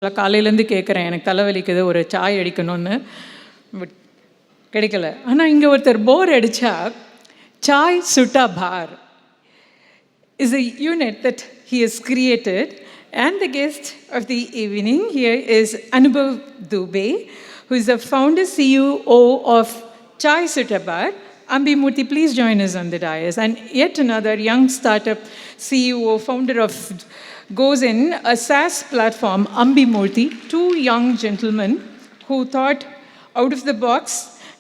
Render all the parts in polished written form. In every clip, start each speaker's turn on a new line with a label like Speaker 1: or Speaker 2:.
Speaker 1: காலையிலேருந்து கேட்குறேன், எனக்கு தலைவலிக்குது, ஒரு சாய் அடிக்கணும்னு. பட் கிடைக்கல. ஆனால் இங்கே ஒருத்தர் போர் அடித்தா சாய் சுட்டா பார் is a unit that he has created, and the guest of the evening here is Anubhav Dubey, who is the founder CEO of Chai Sutta Bar. Ambi Moorthi, please join us on the dais. And yet another young startup CEO, founder of Goes In, a SaaS platform, Ambi Moorthi, two young gentlemen who thought out of the box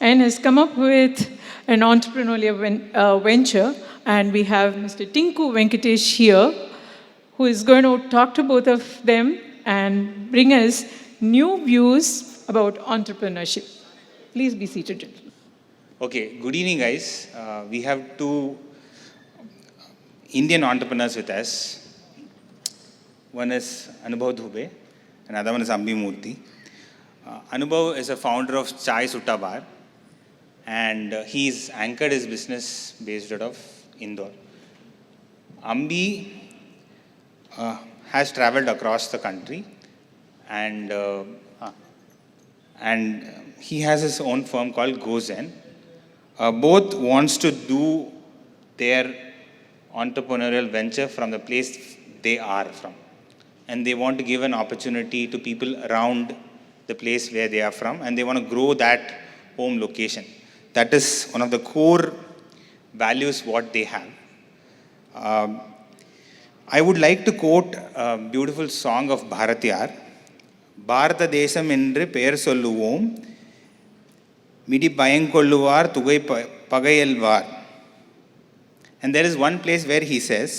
Speaker 1: and has come up with an entrepreneurial venture. And we have Mr. Tinku Venkatesh here, who is going to talk to both of them and bring us new views about entrepreneurship. Please be seated, gentlemen.
Speaker 2: Okay, good evening, guys. We have two Indian entrepreneurs with us. One is Anubhav Dubey, and another one is Ambi Moorthi. Anubhav is a founder of Chai Sutta Bar, and he's anchored his business based out of Indore. Ambi has traveled across the country, and he has his own firm called Goes In. Both wants to do their entrepreneurial venture from the place they are from, and they want to give an opportunity to people around the place where they are from, and they want to grow that home location. That is one of the core values what they have. I would like to quote a beautiful song of Bharatiyar. பாரத தேசம் என்று பெயர் சொல்லுவோம், midi பயங்கொள்ளுவார் துகை பகையல்வார். And there is one place where he says,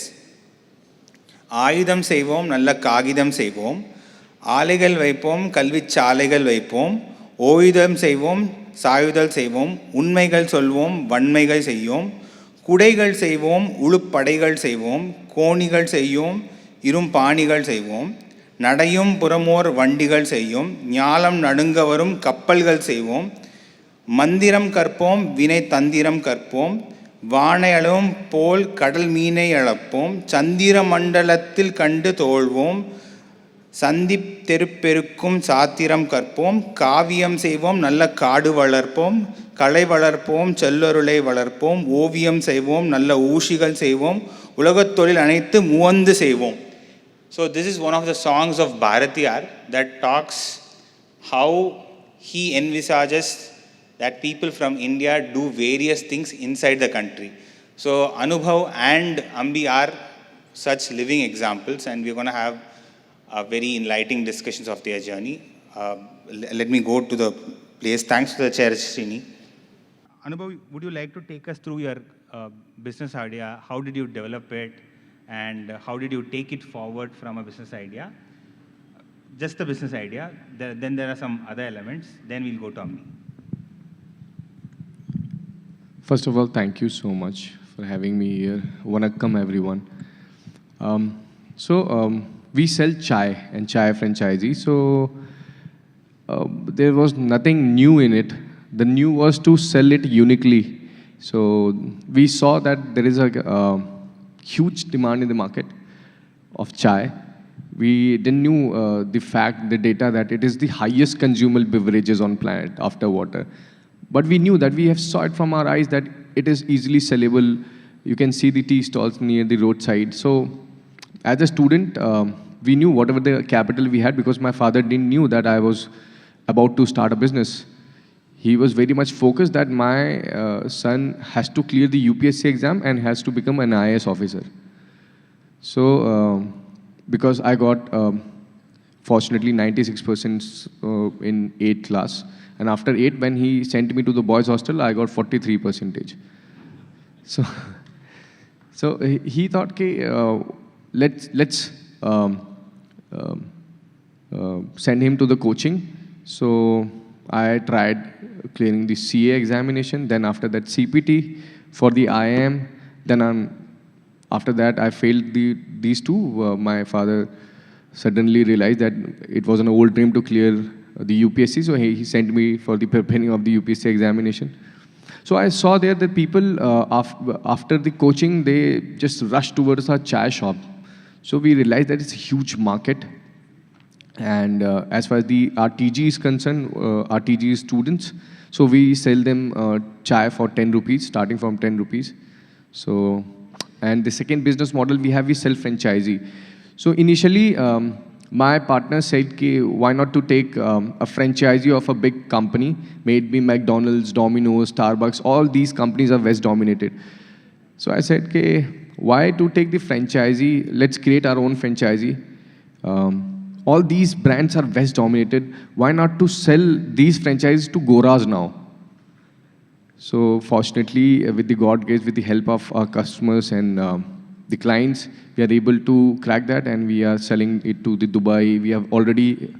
Speaker 2: ஆயுதம் செய்வோம் நல்ல காகிதம் செய்வோம், ஆலைகள் வைப்போம் கல்விச் சாலைகள் வைப்போம், ஓயுதம் செய்வோம் சாயுதல் செய்வோம், உண்மைகள் சொல்வோம் வன்மைகள் செய்வோம், குடைகள் செய்வோம் உளுப்படைகள் செய்வோம், கோணிகள் செய்யோம் இரும்பாணிகள் செய்வோம், நடையும் புறமோர் வண்டிகள் செய்யும், ஞாலம் நடுங்க வரும் கப்பல்கள் செய்வோம், மந்திரம் கற்போம் வினை தந்திரம் கற்போம், வானையளவும் போல் கடல் மீனை அளப்போம், சந்திர மண்டலத்தில் கண்டு தோழ்வோம், சந்திப் தெருப்பெருக்கும் சாத்திரம் கற்போம், காவியம் செய்வோம் நல்ல காடு வளர்ப்போம், கலை வளர்ப்போம் செல்லொருளை வளர்ப்போம், ஓவியம் செய்வோம் நல்ல ஊஷிகள் செய்வோம், உலகத் தொழில் அனைத்து முவந்து செய்வோம். So this is one of the songs of Bharatiyar that talks how he envisages that people from India do various things inside the country. So Anubhav and Ambi are such living examples, and we're going to have very enlightening discussions of their journey. Let me go to the place. Thanks to the chair, Srini. Anubhav, would you like to take us through your business idea? How did you develop it? And how did you take it forward from a business idea? Just the business idea. Then there are some other elements. Then we'll go to Ambi.
Speaker 3: First of all, thank you so much for having me here. Vanakkam, everyone. We sell chai and chai franchisee. So there was nothing new in it. The new was to sell it uniquely. So we saw that there is a huge demand in the market of chai. We didn't know the data that it is the highest consumable beverages on planet after water. But we knew that we have saw it from our eyes that it is easily sellable. You can see the tea stalls near the roadside. So as a student, we knew whatever the capital we had, because my father didn't knew that I was about to start a business. He was very much focused that my son has to clear the UPSC exam and has to become an IAS officer. So, because I got, fortunately, 96% in 8th class. And after 8, when he sent me to the boys' hostel, I got 43%. So he thought, let's send him to the coaching. So I tried clearing the CA examination, then after that CPT for the IIM, then after that I failed these two. My father suddenly realized that it was an old dream to clear the UPSC, so he sent me for the preparing of the UPSC examination. So I saw there that people, after the coaching, they just rushed towards our chai shop. So we realized that it's a huge market. And as far as the RTG is concerned, RTG students, so we sell them chai for 10 rupees, starting from 10 rupees. So, and the second business model we have is self-franchisee. So initially, my partner said, why not to take a franchisee of a big company, maybe McDonald's, Domino's, Starbucks, all these companies are West dominated. So I said, why to take the franchisee? Let's create our own franchisee. All these brands are West dominated. Why not to sell these franchises to Goras now? So fortunately, with the God grace, with the help of our customers and the clients, we are able to crack that, and we are selling it to the Dubai. We have already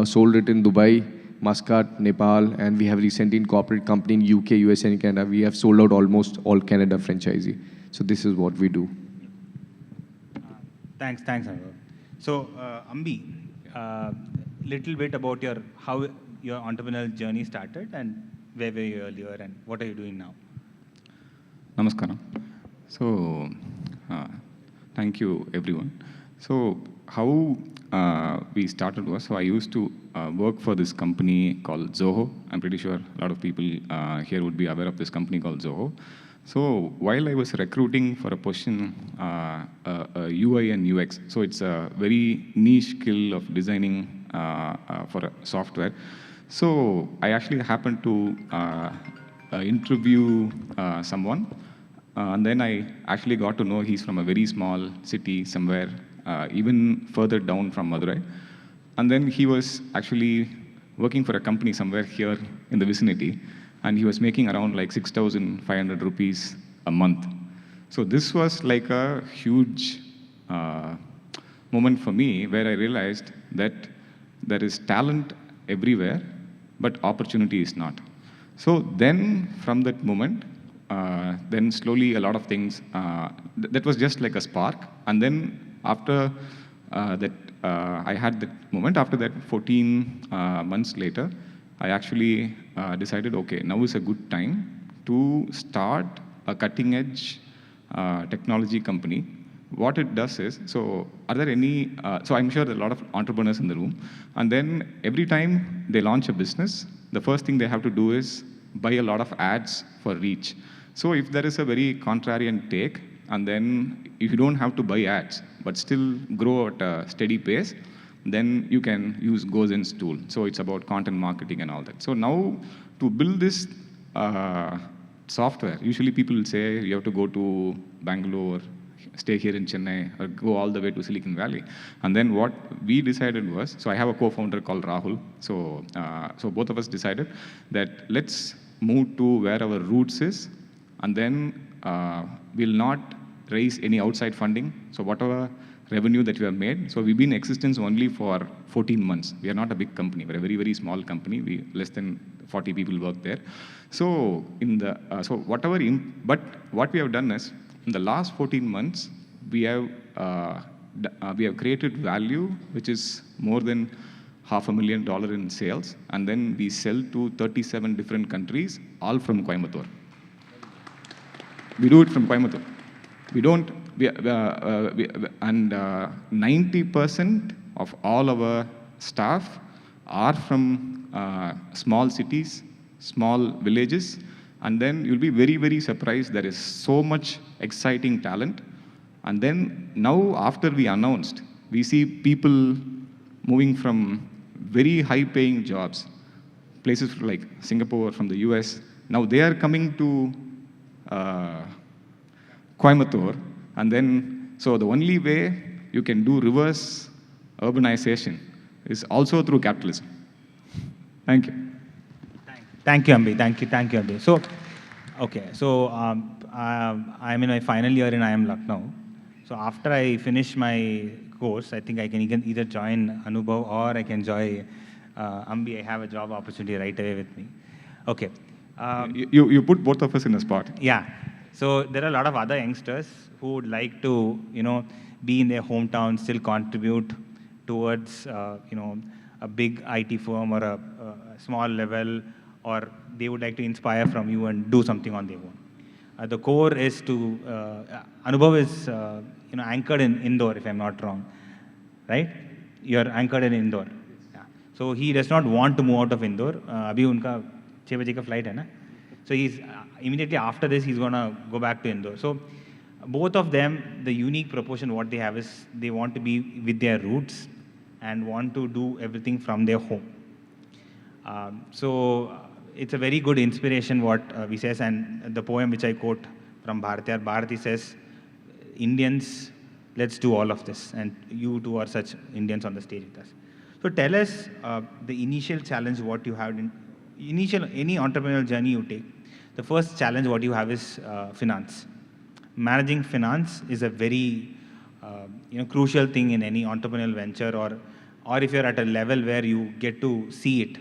Speaker 3: sold it in Dubai, Muscat, Nepal, and we have recently incorporated company in UK, USA, and Canada. We have sold out almost all Canada franchisee. So this is what we do.
Speaker 2: Thanks, Anubhav. So, Ambi, little bit about how your entrepreneurial journey started, and where were you earlier, and what are you doing now?
Speaker 4: Namaskaram. So, thank you everyone. So, how we started was, so I used to work for this company called Zoho. I'm pretty sure a lot of people here would be aware of this company called Zoho. So while I was recruiting for a position, UI and UX, so it's a very niche skill of designing for a software. So I actually happened to interview someone, and then I actually got to know he's from a very small city somewhere, even further down from Madurai. And then he was actually working for a company somewhere here in the vicinity, and he was making around like 6,500 rupees a month. So this was like a huge moment for me, where I realized that there is talent everywhere, but opportunity is not. So then from that moment, then slowly a lot of things, that was just like a spark. And then after that, I had that moment. After that, 14 months later, I actually decided, okay, now is a good time to start a cutting edge technology company. What it does is, so are there any, so I'm sure there are a lot of entrepreneurs in the room, and then every time they launch a business, the first thing they have to do is buy a lot of ads for reach. So if there is a very contrarian take, and then if you don't have to buy ads, but still grow at a steady pace, then you can use Gozen's tool. So it's about content marketing and all that. So now to build this software, usually people will say you have to go to Bangalore, stay here in Chennai, or go all the way to Silicon Valley. And then what we decided was, so I have a co-founder called Rahul. So, so both of us decided that let's move to where our roots is, and then we'll not raise any outside funding. So whatever revenue that we have made, so we've been in existence only for 14 months. We are not a big company. We're a very, very small company. We less than 40 people work there. So in the so whatever, but what we have done is, in the last 14 months, we have created value which is more than $500,000 in sales, and then we sell to 37 different countries, all from Coimbatore. We do it from Coimbatore. We don't, and 90% of all our staff are from small cities, small villages, and then you'll be very, very surprised. There is so much exciting talent. And then now, after we announced, we see people moving from very high-paying jobs, places like Singapore, from the US. Now they are coming to Coimbatore, and then, so the only way you can do reverse urbanization is also through capitalism. Thank you.
Speaker 2: Thank you, Ambi. Thank you, Ambi. So, okay, so I'm in my final year in IIM Lucknow. So after I finish my course, I think I can either join Anubhav or I can join Ambi. I have a job opportunity right away with me. Okay.
Speaker 4: You put both of us in a spot.
Speaker 2: Yeah. So there are a lot of other youngsters who would like to, be in their hometown, still contribute towards, a big IT firm or a small level, or they would like to inspire from you and do something on their own. The core is to, Anubhav is, anchored in Indore, if I'm not wrong, right?
Speaker 5: you're anchored in Indore. Yeah. So he does not want to move out of Indore. अभी उनका 6 बजे का flight है ना. So he's immediately after this he's gonna go back to Indore. So both of them, the unique proportion what they have is they want to be with their roots and want to do everything from their home. So it's a very good inspiration what we says, and the poem which I quote from Bharati. Bharati says, Indians, let's do all of this, and you two are such Indians on the stage with us. So tell us the initial challenge what you had in any entrepreneurial journey you take. The first challenge what you have is finance. Managing finance is a very crucial thing in any entrepreneurial venture, or if you're at a level where you get to see it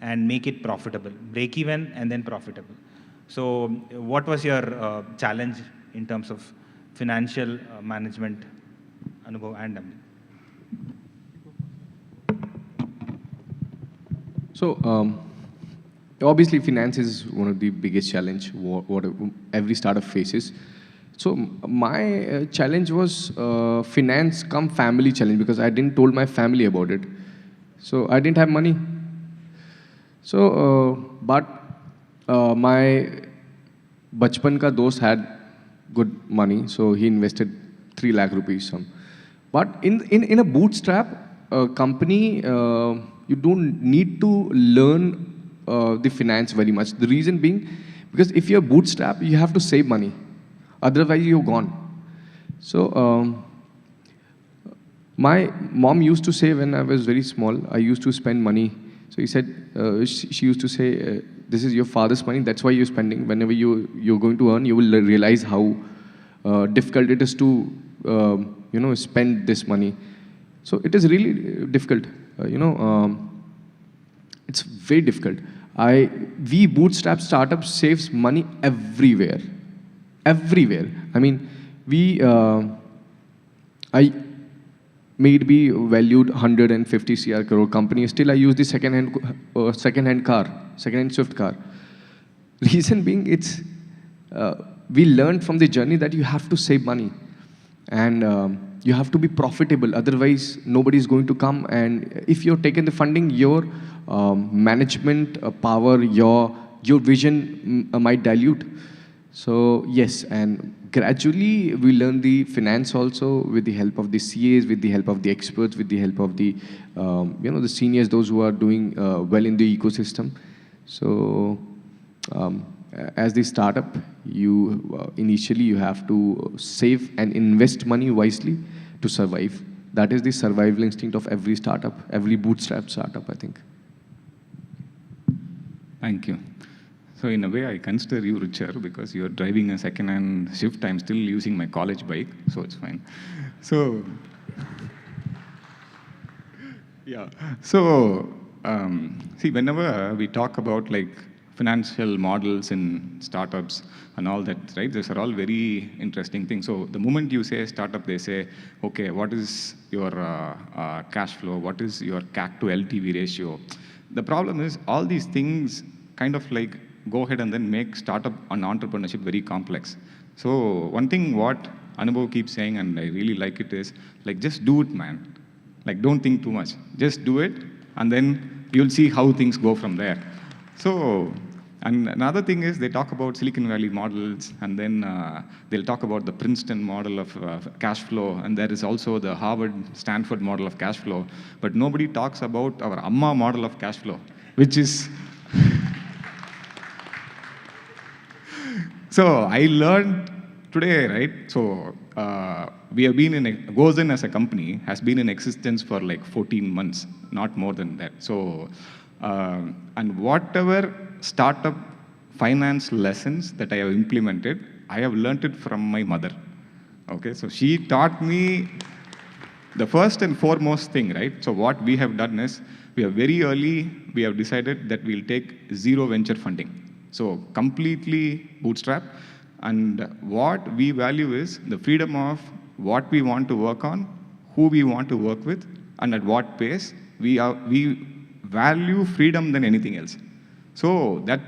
Speaker 5: and make it profitable, break even and then profitable. So what was your challenge in terms of financial management, Anubhav and Ambi?
Speaker 3: So obviously finance is one of the biggest challenge what every startup faces. So my challenge was finance come family challenge, because I didn't told my family about it. So I didn't have money. So but my bachpan ka dost had good money, so he invested 3 lakh rupees. But in a bootstrap company, you don't need to learn the finance very much. The reason being, because if you're bootstrap, you have to save money. Otherwise, you're gone. So my mom used to say when I was very small, I used to spend money. So he said, she used to say, this is your father's money, that's why you're spending. Whenever you're going to earn, you will realize how difficult it is to spend this money. So it is really difficult. It's very difficult. We bootstrap startups saves money everywhere. Everywhere. I mean, I may be valued 150 crore company. Still, I use the second-hand Swift car. Reason being, it's we learned from the journey that you have to save money, and you have to be profitable. Otherwise, nobody is going to come. And if you're taking the funding, your management power, your vision might dilute. So yes, and gradually we learn the finance also with the help of the CAs, with the help of the experts, with the help of the the seniors, those who are doing well in the ecosystem. So as the startup, you initially you have to save and invest money wisely to survive. That is the survival instinct of every startup, every bootstrap startup, I think.
Speaker 4: Thank you. So in a way, I consider you richer because you're driving a second-hand Swift. I'm still using my college bike, so it's fine. So, yeah. So, see, whenever we talk about like financial models in startups and all that, right? These are all very interesting things. So the moment you say startup, they say, okay, what is your cash flow? What is your CAC to LTV ratio? The problem is all these things kind of like go ahead and then make startup and entrepreneurship very complex. So one thing what Anubhav keeps saying, and I really like it, is like, just do it, man. Like, don't think too much. Just do it, and then you'll see how things go from there. So, and another thing is they talk about Silicon Valley models, and then they'll talk about the Princeton model of cash flow, and there is also the Harvard, Stanford model of cash flow. But nobody talks about our Amma model of cash flow, which is... So I learned today, right? So we have been Gozen as a company has been in existence for like 14 months, not more than that. So, and whatever startup finance lessons that I have implemented, I have learned it from my mother. Okay, so she taught me the first and foremost thing, right? So what we have done is, we have very early, we have decided that we'll take zero venture funding. So completely bootstrap. And what we value is the freedom of what we want to work on, who we want to work with, and at what pace. We value freedom than anything else. So that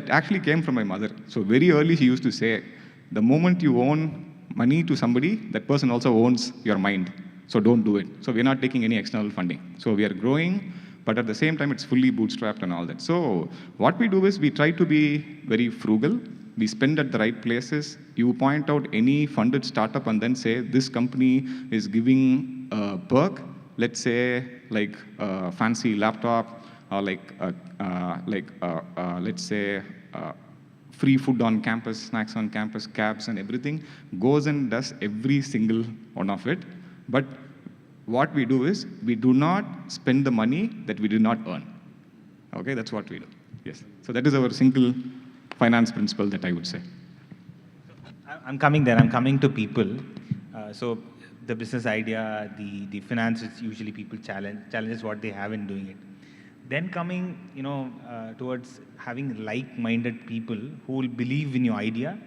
Speaker 4: actually came from my mother. So very early she used to say, the moment you own money to somebody, that person also owns your mind. So don't do it. So we're not taking any external funding. So we are growing, but at the same time, it's fully bootstrapped and all that. So what we do is we try to be very frugal. We spend at the right places. You point out any funded startup and then say, this company is giving a perk, let's say like a fancy laptop, or let's say free food on campus, snacks on campus, cabs and everything, goes and does every single one of it. But what we do is, we do not spend the money that we did not earn. Okay, that's what we do. Yes. So that is our single finance principle that I would say.
Speaker 5: I'm coming there. I'm coming to people. So the business idea, the finance is usually people challenges what they have in doing it. Then coming, towards having like-minded people who will believe in your idea,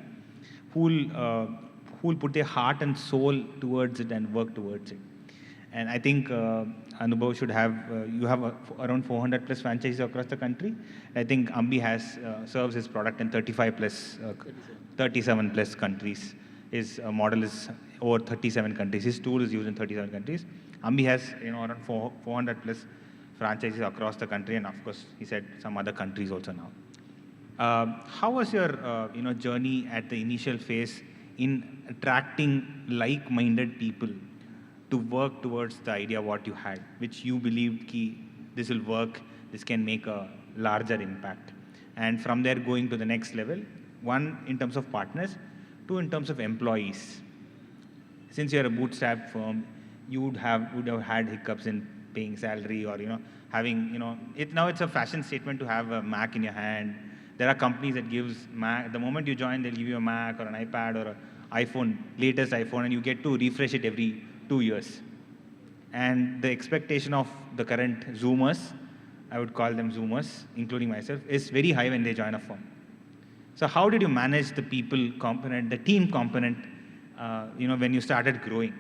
Speaker 5: who will put their heart and soul towards it and work towards it. And I think Anubhav should have, you have around 400 plus franchises across the country. I think Ambi has serves his product in 37 plus countries. His model is over 37 countries. His tool is used in 37 countries. Ambi has around 400 plus franchises across the country, and of course, he said some other countries also now. How was your journey at the initial phase in attracting like-minded people to work towards the idea what you had, which you believed this will work, this can make a larger impact, and from there going to the next level, one in terms of partners, two in terms of employees. Since you're a bootstrap firm, you would have had hiccups in paying salary, or having now it's a fashion statement to have a Mac in your hand. There are companies that gives Mac, the moment you join, they'll give you a Mac or an iPad or an iPhone, latest iPhone, and you get to refresh it every 2 years. And the expectation of the current Zoomers, I would call them Zoomers, including myself, is very high when they join a firm. So how did you manage the people component, the team component, when you started growing?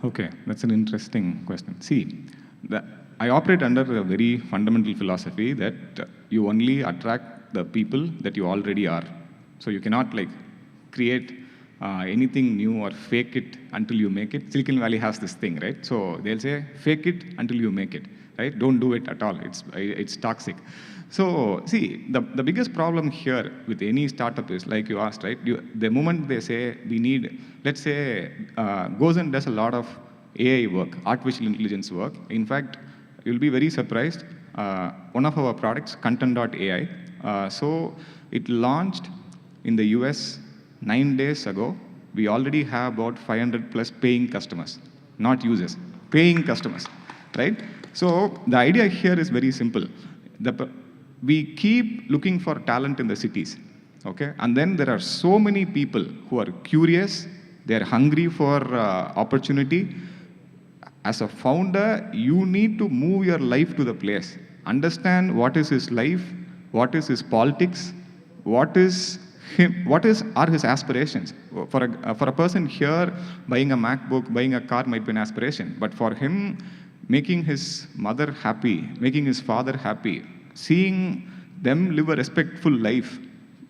Speaker 4: Okay, that's an interesting question. See, I operate under a very fundamental philosophy that you only attract the people that you already are. So you cannot create anything new or fake it until you make it. Silicon Valley has this thing, right? So they'll say, fake it until you make it, right? Don't do it at all. It's toxic. So see, the biggest problem here with any startup is, like you asked, right? The moment they say we need, let's say, goes and does a lot of AI work, artificial intelligence work. In fact, you'll be very surprised. One of our products, Content.ai, so it launched in the US 9 days ago. We already have about 500 plus paying customers, not users, paying customers, right? So the idea here is very simple. We keep looking for talent in the cities, okay? And then there are so many people who are curious, they're hungry for opportunity. As a founder, you need to move your life to the place. Understand what is his life, what is his politics, what are his aspirations. For a person here, buying a MacBook, buying a car might be an aspiration, but for him, making his mother happy, making his father happy, seeing them live a respectful life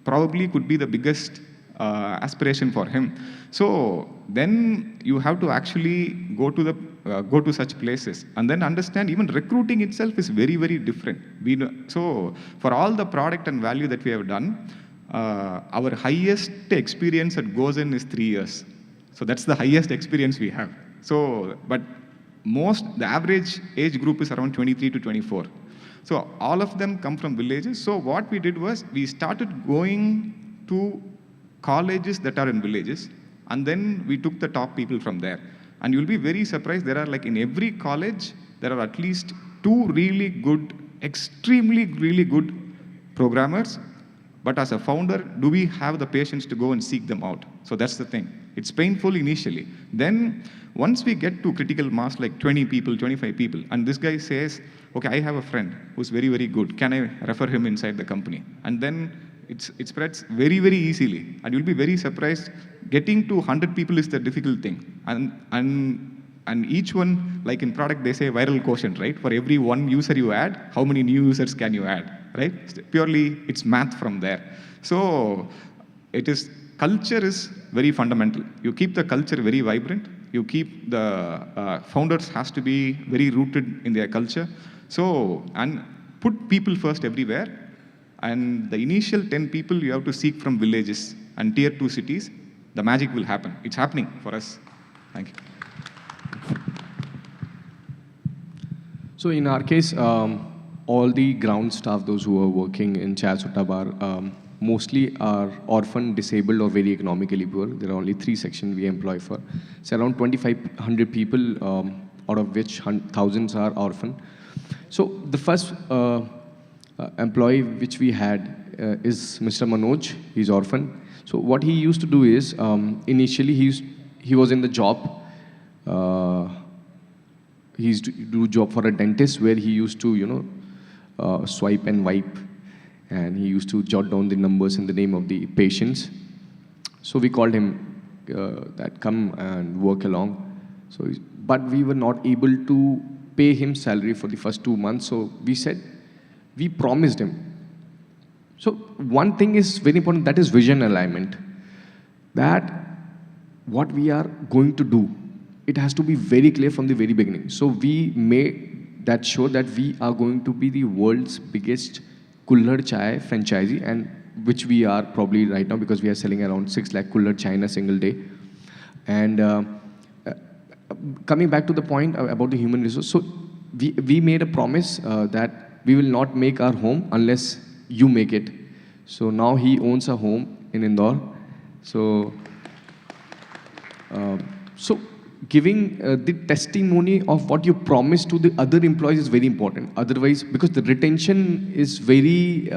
Speaker 4: probably could be the biggest aspiration for him. So then you have to actually go to such places and then understand even recruiting itself is very, very different. So for all the product and value that we have done, our highest experience at Gozen is 3 years. So that's the highest experience we have. So, but the average age group is around 23 to 24. So all of them come from villages. So what we did was we started going to colleges that are in villages, and then we took the top people from there. And you'll be very surprised, there are in every college, there are at least 2 really good, extremely really good programmers. But as a founder, do we have the patience to go and seek them out? So that's the thing. It's painful initially. Then once we get to critical mass, like 20 people, 25 people, and this guy says, okay, I have a friend who's very, very good. Can I refer him inside the company? And then it spreads very, very easily. And you'll be very surprised. Getting to 100 people is the difficult thing. And each one, like in product, they say viral quotient, right? For every 1 user you add, how many new users can you add, right? Purely, it's math from there. So it is culture is very fundamental. You keep the culture very vibrant. You keep the founders has to be very rooted in their culture. So, and put people first everywhere. And the initial 10 people you have to seek from villages and tier 2 cities. The magic will happen. It's happening for us. Thank you.
Speaker 3: So in our case, all the ground staff, those who are working in Chai Sutta Bar, mostly are orphan, disabled, or very economically poor. There are only 3 sections we employ for. It's around 2,500 people, out of which thousands are orphan. So the first employee which we had is Mr. Manoj. He's orphan. So what he used to do is, initially he was in the job. He used to do job for a dentist where he used to, swipe and wipe. And he used to jot down the numbers in the name of the patients. So we called him that come and work along. So, but we were not able to pay him salary for the first 2 months. So we said, we promised him. So one thing is very important, that is vision alignment. That what we are going to do, it has to be very clear from the very beginning. So we made that sure that we are going to be the world's biggest Kullad Chai franchisee, and which we are probably right now because we are selling around 6 lakh Kullad Chai in a single day. And coming back to the point about the human resource, so we made a promise that we will not make our home unless you make it. So now he owns a home in Indore. So, giving the testimony of what you promised to the other employees is very important. Otherwise, because the retention is very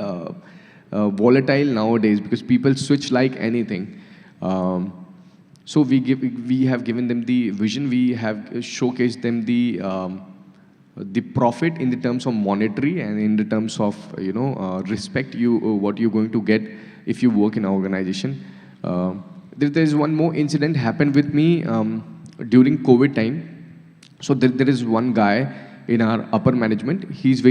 Speaker 3: volatile nowadays because people switch like anything. So we have given them the vision. We have showcased them the profit in the terms of monetary and in the terms of respect what you're going to get if you work in an organization. There's one more incident happened with me during COVID time. So there is one guy in our upper management. He's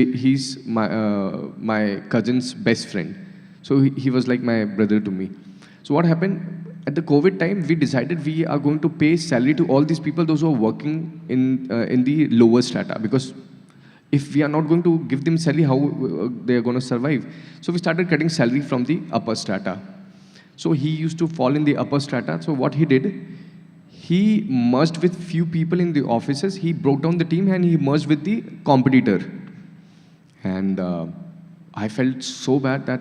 Speaker 3: my cousin's best friend. So he was like my brother to me. So what happened? At the COVID time, we decided we are going to pay salary to all these people, those who are working in the lower strata. Because if we are not going to give them salary, how they are going to survive? So we started cutting salary from the upper strata. So he used to fall in the upper strata. So what he did, he merged with few people in the offices. He broke down the team and he merged with the competitor. And I felt so bad that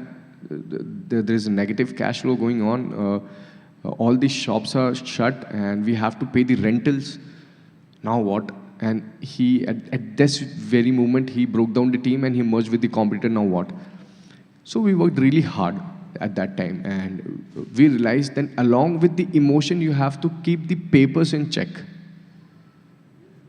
Speaker 3: there is a negative cash flow going on. All the shops are shut and we have to pay the rentals. Now what? And he, at this very moment, he broke down the team and he merged with the competitor. Now what? So we worked really hard at that time. And we realized that along with the emotion, you have to keep the papers in check.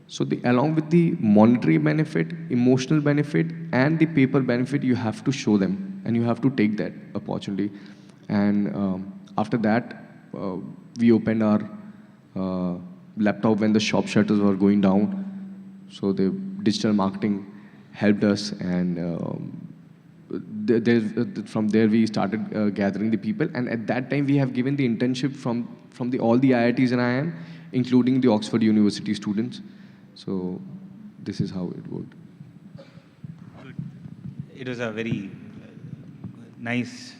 Speaker 3: So along with the monetary benefit, emotional benefit, and the paper benefit, you have to show them. And you have to take that opportunity. And after that, we opened our laptop when the shop shutters were going down. So the digital marketing helped us, and from there we started gathering the people. And at that time, we have given the internship from all the IITs in IIM, including the Oxford University students. So this is how it worked.
Speaker 5: It was a very nice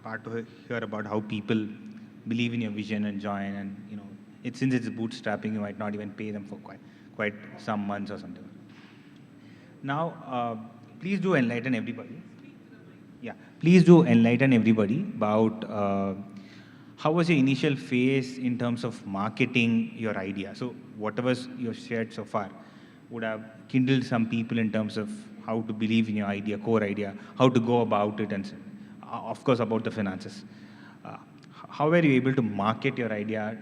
Speaker 5: part to hear about how people believe in your vision and join, and since it's bootstrapping, you might not even pay them for quite some months or something. Now, please do enlighten everybody. Yeah, please do enlighten everybody about how was your initial phase in terms of marketing your idea. So whatever you've shared so far would have kindled some people in terms of how to believe in your idea, core idea, how to go about it, and of course about the finances. How were you able to market your idea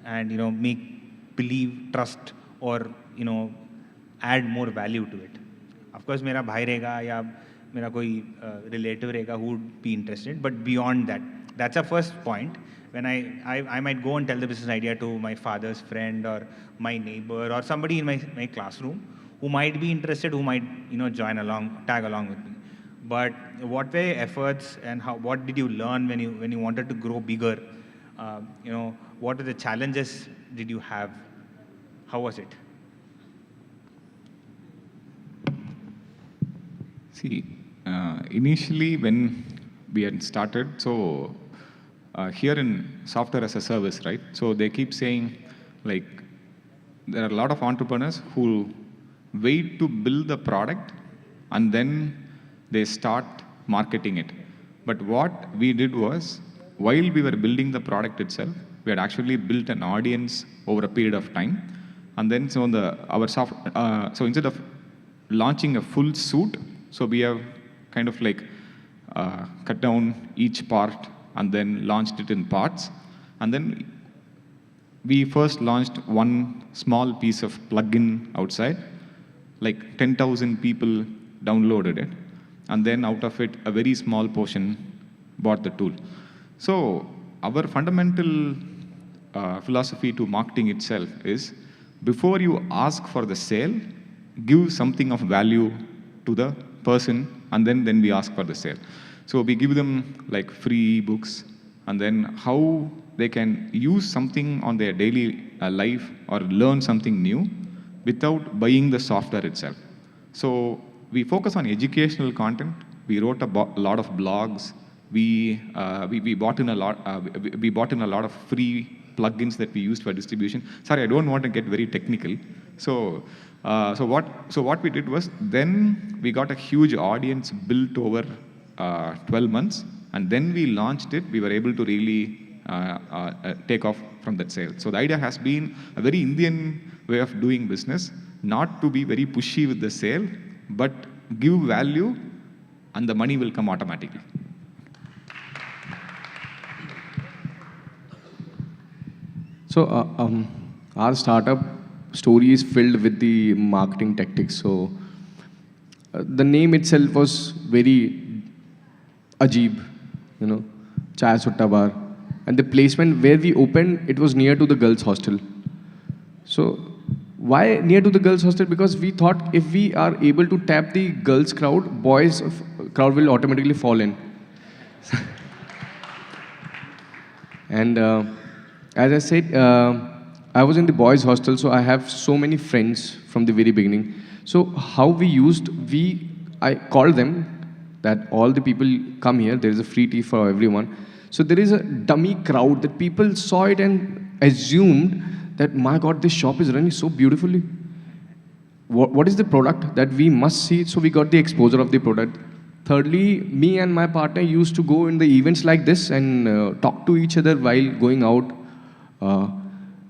Speaker 5: and make believe, trust, or add more value to it? Of course, मेरा भाई रहेगा या मेरा कोई relative रहेगा who would be interested, but beyond that, that's a first point. When I might go and tell the business idea to my father's friend or my neighbor or somebody in my classroom who might be interested, who might join along, tag along with me. But what were your efforts, and what did you learn when you wanted to grow bigger? What are the challenges did you have? How was it?
Speaker 4: See, initially when we had started, so here in software as a service, right? So they keep saying, like, there are a lot of entrepreneurs who wait to build the product and then they start marketing it. But what we did was, while we were building the product itself, we had actually built an audience over a period of time. And then so so instead of launching a full suite, so we have kind of like cut down each part and then launched it in parts. And then we first launched one small piece of plugin outside, like 10,000 people downloaded it. And then out of it, a very small portion bought the tool. So our fundamental philosophy to marketing itself is, before you ask for the sale, give something of value to the person, and then we ask for the sale. So we give them like free books, and then how they can use something on their daily life or learn something new without buying the software itself. So we focus on educational content. We wrote a lot of blogs. We bought in a lot of free plugins that we used for distribution. Sorry, I don't want to get very technical. So what we did was, then we got a huge audience built over 12 months, and then we launched it. We were able to really take off from that sale. So the idea has been a very Indian way of doing business, not to be very pushy with the sale, but give value, and the money will come automatically.
Speaker 3: So our startup story is filled with the marketing tactics. So the name itself was very ajeeb, Chai Sutta Bar. And the placement where we opened, it was near to the girls' hostel. So why near to the girls' hostel? Because we thought if we are able to tap the girls' crowd, boys' crowd will automatically fall in. And as I said, I was in the boys' hostel, so I have so many friends from the very beginning. So how I called them that all the people come here, there is a free tea for everyone. So there is a dummy crowd that people saw it and assumed that, my God, this shop is running so beautifully. What is the product that we must see? So we got the exposure of the product. Thirdly, me and my partner used to go in the events like this and talk to each other while going out.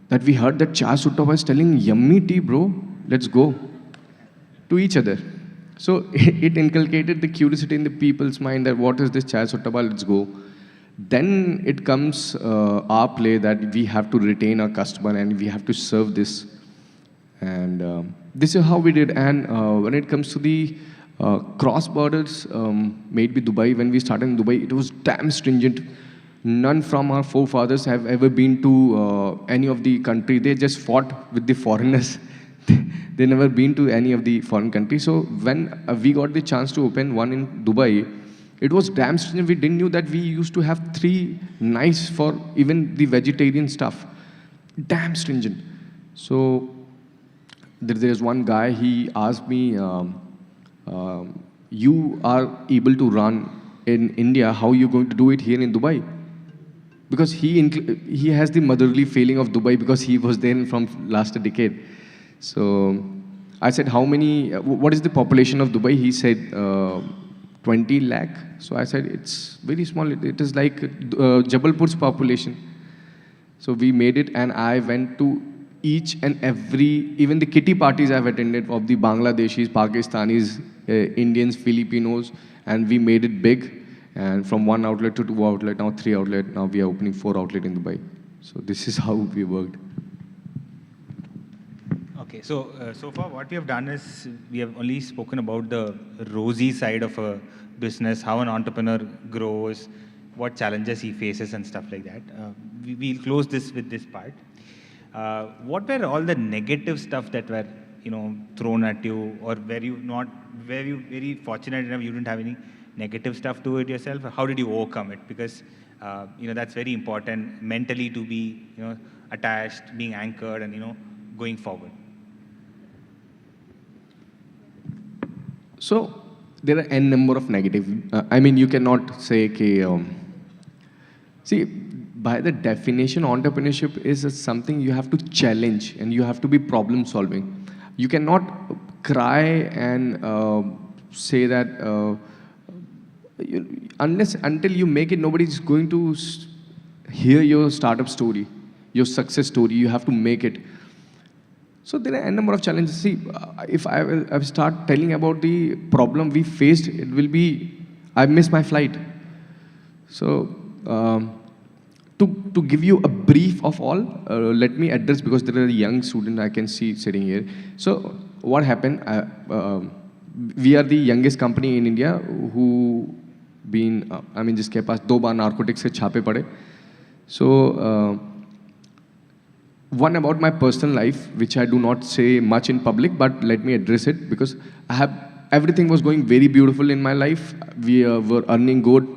Speaker 3: That we heard that Chai Sutta was telling, yummy tea, bro, let's go, to each other. So it inculcated the curiosity in the people's mind that what is this Chai Sutta Bar, let's go. Then it comes our play that we have to retain our customer and we have to serve this. And this is how we did. And when it comes to the cross borders, made with Dubai, when we started in Dubai, it was damn stringent. None from our forefathers have ever been to any of the country. They just fought with the foreigners. They never been to any of the foreign countries. So when we got the chance to open one in Dubai, it was damn stringent. We didn't know that we used to have 3 knives for even the vegetarian stuff. Damn stringent. So there's one guy, he asked me, you are able to run in India, how are you going to do it here in Dubai? Because he has the motherly feeling of Dubai because he was there from last decade. So I said, what is the population of Dubai? He said, 20 lakh. So I said, it's very small. It is like Jabalpur's population. So we made it, and I went to each and every, even the kitty parties I've attended of the Bangladeshis, Pakistanis, Indians, Filipinos, and we made it big. And from 1 outlet to 2 outlet, now 3 outlet, now we are opening 4 outlet in Dubai. So this is how we worked.
Speaker 5: Okay, so far what we have done is we have only spoken about the rosy side of a business, how an entrepreneur grows, what challenges he faces and stuff like that. We'll close this with this part. What were all the negative stuff that were thrown at you, or were you very fortunate enough you didn't have any negative stuff to it yourself? Or how did you overcome it? Because that's very important mentally to be attached, being anchored, and going forward.
Speaker 3: So there are n number of negative. I mean, you cannot say, see, by the definition, entrepreneurship is something you have to challenge and you have to be problem solving. You cannot cry and say that until you make it, nobody is going to hear your startup story, your success story. You have to make it. So there are a number of challenges. See, if I will start telling about the problem we faced, it will be, I missed my flight. So to give you a brief of all, let me address, because there are a young student I can see sitting here. So what happened, we are the youngest company in India who been, जिसके पास 2 बार narcotics के छापे पड़े. So one about my personal life, which I do not say much in public, but let me address it, because everything was going very beautiful in my life. We were earning good.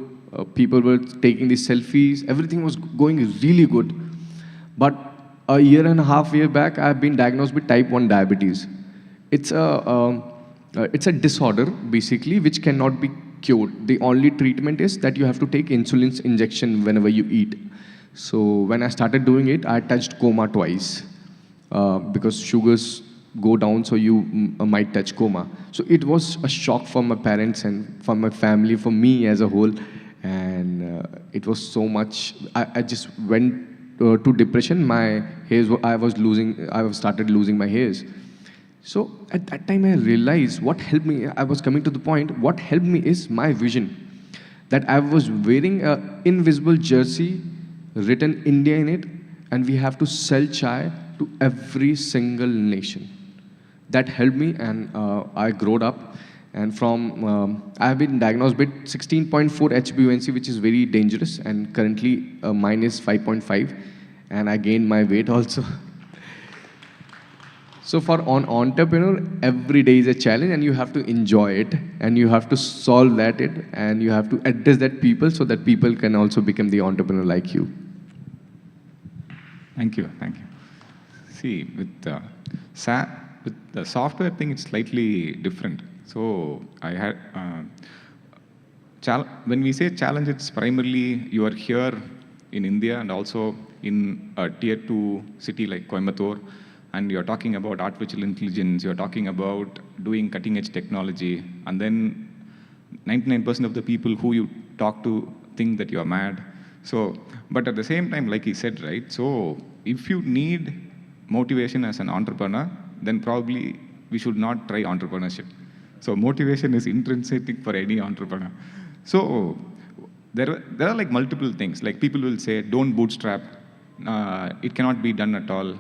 Speaker 3: People were taking these selfies. Everything was going really good. But a year and a half back, I have been diagnosed with type 1 diabetes. It's a disorder, basically, which cannot be cured. The only treatment is that you have to take insulin injection whenever you eat. So when I started doing it, I touched coma twice, because sugars go down, so you might touch coma. So it was a shock for my parents and for my family, for me as a whole. And it was so much, I just went to depression. My hairs, I started losing my hairs. So at that time I realized what helped me, I was coming to the point, what helped me is my vision. That I was wearing an invisible jersey, written India in it, and we have to sell chai to every single nation. That helped me, and I grew up. And from, I have been diagnosed with 16.4 HbA1c, which is very dangerous, and currently mine is 5.5, and I gained my weight also. So for an entrepreneur, every day is a challenge, and you have to enjoy it, and you have to solve and you have to address that people, so that people can also become the entrepreneur like you.
Speaker 4: Thank you. See, with the software thing, it's slightly different. So I had, when we say challenge, it's primarily you are here in India and also in a tier 2 city like Coimbatore, and you're talking about artificial intelligence, you're talking about doing cutting edge technology, and then 99% of the people who you talk to think that you're mad. So, but at the same time, like he said, right, so if you need motivation as an entrepreneur, then probably we should not try entrepreneurship. So motivation is intrinsic for any entrepreneur. So there are like multiple things. Like people will say, don't bootstrap. It cannot be done at all.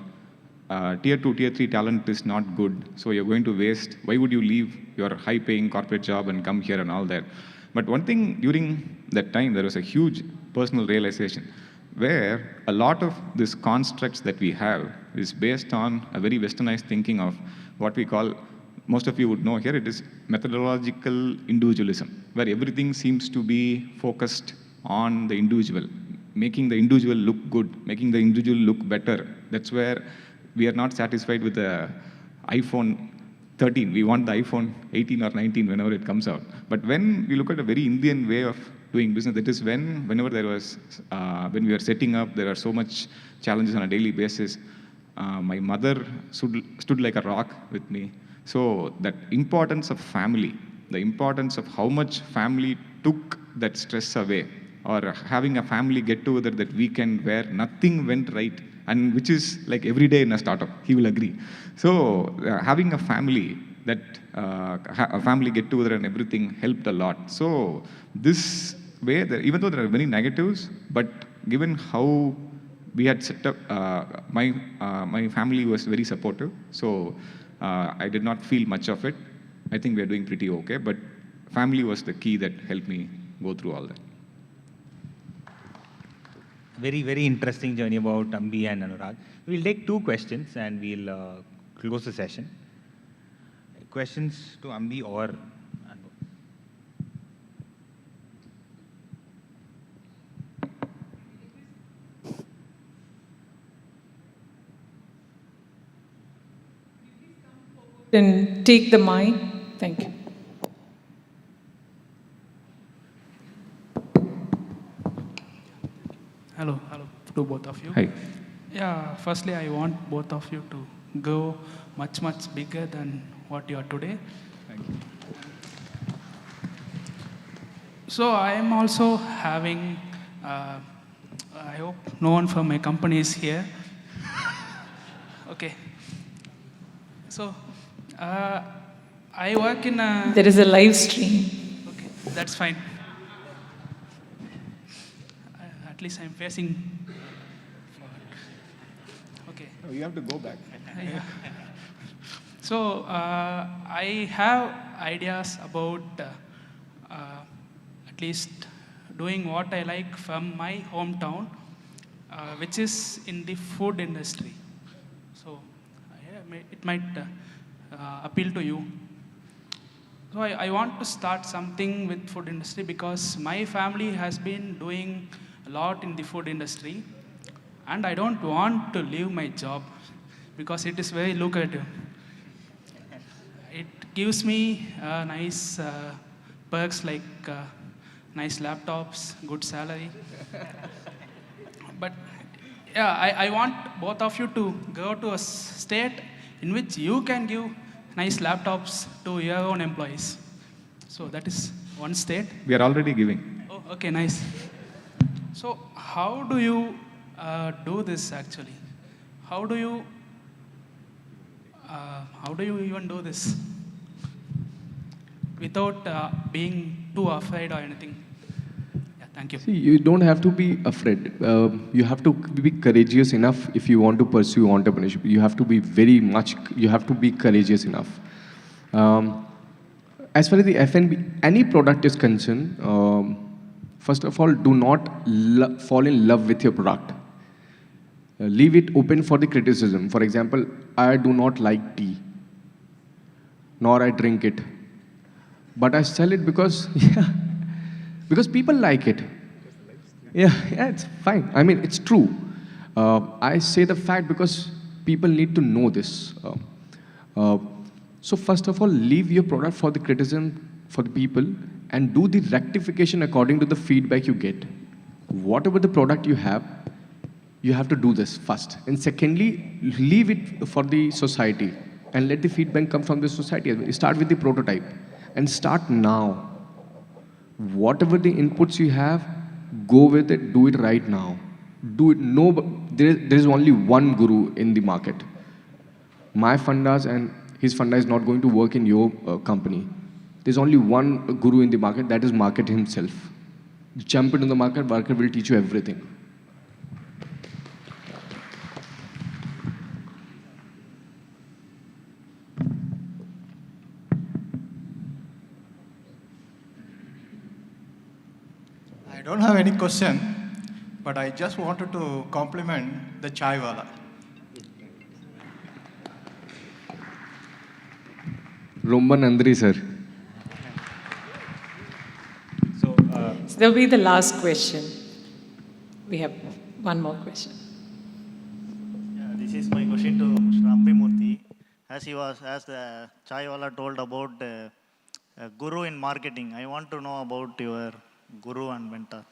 Speaker 4: Tier 2, Tier 3 talent is not good. So you're going to waste. Why would you leave your high-paying corporate job and come here and all that? But one thing during that time, there was a huge personal realization where a lot of these constructs that we have is based on a very westernized thinking of what we call, most of you would know here, it is methodological individualism, where everything seems to be focused on the individual, making the individual look good, making the individual look better. That's where we are not satisfied with the iPhone 13. We want the iPhone 18 or 19 whenever it comes out. But when we look at a very Indian way of doing business, that is whenever there was, when we are setting up, there are so much challenges on a daily basis. My mother stood like a rock with me. So that importance of family, the importance of how much family took that stress away, or having a family get-together that weekend where nothing went right, and which is like every day in a startup, he will agree. So having a family, that a family get-together and everything helped a lot. So this way, even though there are many negatives, but given how we had set up, my family was very supportive. So I did not feel much of it. I think we are doing pretty okay, but family was the key that helped me go through all that.
Speaker 5: Very, very interesting journey about Ambi and Anurag. We'll take 2 questions and we'll close the session. Questions to Ambi or Anubhav?
Speaker 1: then take the mic. Thank you.
Speaker 6: Hello to both of you.
Speaker 4: Hi.
Speaker 6: Yeah, firstly, I want both of you to go much, much bigger than what you are today.
Speaker 4: Thank you.
Speaker 6: So I am also having, I hope no one from my company is here. Okay. So I work in a...
Speaker 1: There is a live stream.
Speaker 6: Okay, that's fine. At least I'm facing forward. Okay.
Speaker 4: Oh, you have to go back.
Speaker 6: Yeah. So I have ideas about at least doing what I like from my hometown, which is in the food industry. So it might appeal to you. So I want to start something with food industry because my family has been doing a lot in the food industry, and I don't want to leave my job because it is very lucrative. It gives me nice perks like nice laptops, good salary. But yeah, I want both of you to go to a state in which you can give nice laptops to your own employees. So that is one state.
Speaker 4: We are already giving.
Speaker 6: Oh, okay, nice. So how do you do this actually? How do you even do this without being too afraid or anything? Yeah, thank you.
Speaker 3: See, you don't have to be afraid. You have to be courageous enough if you want to pursue entrepreneurship. You have to be courageous enough. As far as the F&B, any product is concerned, first of all, do not fall in love with your product. Leave it open for the criticism. For example, I do not like tea, nor I drink it. But I sell it because, because people like it. Yeah, it's fine. I mean, it's true. I say the fact because people need to know this. So first of all, leave your product for the criticism for the people and do the rectification according to the feedback you get. Whatever the product you have to do this first. And secondly, leave it for the society and let the feedback come from the society as well. Start with the prototype and start now. Whatever the inputs you have, go with it, do it right now. Do it. No, there is only one guru in the market. My fundas and his funda is not going to work in your company. There's only one guru in the market, that is market himself. Jump into the market will teach you everything.
Speaker 7: I don't have any question, but I just wanted to compliment the chai wala.
Speaker 3: Romba Nandri, sir.
Speaker 6: So
Speaker 1: So that will be the last question. We have one more question.
Speaker 8: Yeah, this is my question to Mr. Ambi Moorthi. As the chai wala told about guru in marketing, I want to know about your guru and mentor.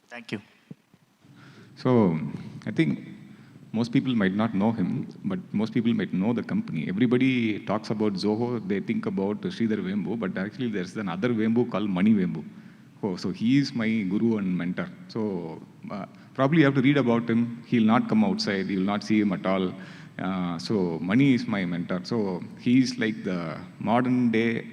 Speaker 8: Thank you.
Speaker 4: So I think most people might not know him, but most people might know the company. Everybody talks about Zoho, they think about Sridhar Vembu, but actually there's another Vembu called Mani Vembu. Oh, so he is my guru and mentor. So probably you have to read about him. He'll not come outside. You will not see him at all. So Mani is my mentor. So he's like the modern day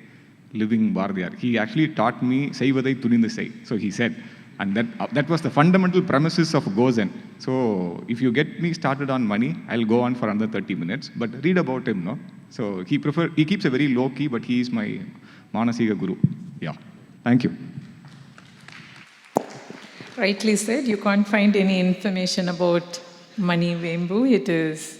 Speaker 4: living Bharadiyar. He actually taught me Seivadai Tunindu Sei. So he said, and that was the fundamental premises of Gozen. So if you get me started on money, I'll go on for another 30 minutes. But read about him, no? So he keeps a very low key, but he is my Manasiga Guru. Yeah. Thank you.
Speaker 1: Rightly said, you can't find any information about Mani Vembu. It is,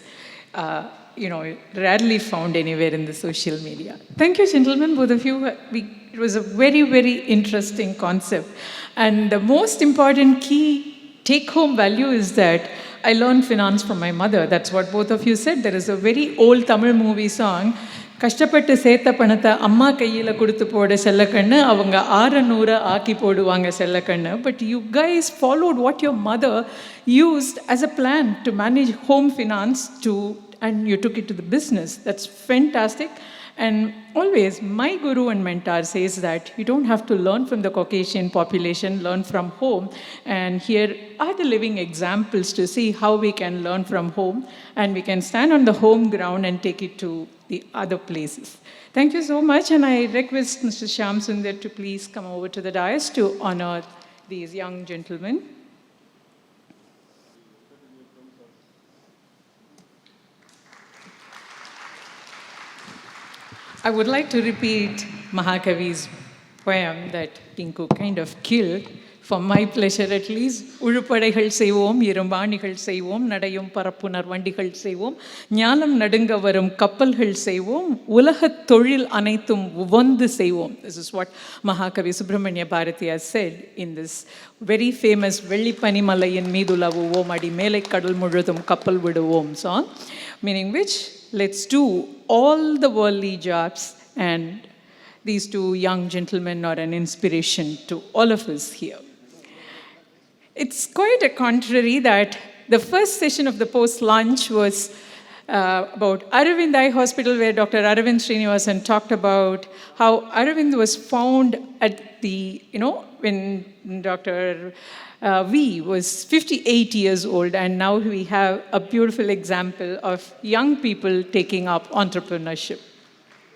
Speaker 1: rarely found anywhere in the social media. Thank you, gentlemen, both of you. It was a very, very interesting concept. And the most important key take-home value is that I learned finance from my mother. That's what both of you said. There is a very old Tamil movie song. கஷ்டப்பட்டு சேர்த்த பணத்தை அம்மா கையில் கொடுத்து போட செல்லக்கண்ணு அவங்க 600 ஆக்கி போடுவாங்க Chellakannu. But you guys followed what your mother used as a plan to manage home finance and you took it to the business. That's fantastic. And always, my guru and mentor says that you don't have to learn from the Caucasian population, learn from home. And here are the living examples to see how we can learn from home and we can stand on the home ground and take it to the other places. Thank you so much. And I request Mr. Shyam Sundar to please come over to the dais to honor these young gentlemen. I would like to repeat Mahakavi's poem that Tinku kind of killed, for my pleasure at least. உழுப்படைகள் செய்வோம், இரும்பாணிகள் செய்வோம், நடையும் பரப்புனர் வண்டிகள் செய்வோம், ஞானம் நடுங்க வரும் கப்பல்கள் செய்வோம், உலகத் தொழில் அனைத்தும் உவந்து செய்வோம். This is what Mahakavi Subramanya Bharati has said in this very famous வெள்ளிப்பனிமலையின் மீதுலவுவோம் அடி மேலை கடல் முழுதும் கப்பல் விடுவோம் song, meaning which let's do all the worldly jobs, and these two young gentlemen are an inspiration to all of us here. It's quite a contrary that the first session of the post-lunch was about Aravind Eye Hospital, where Dr. Aravind Srinivasan talked about how Aravind was found at the, when Dr. V was 58 years old, and now we have a beautiful example of young people taking up entrepreneurship.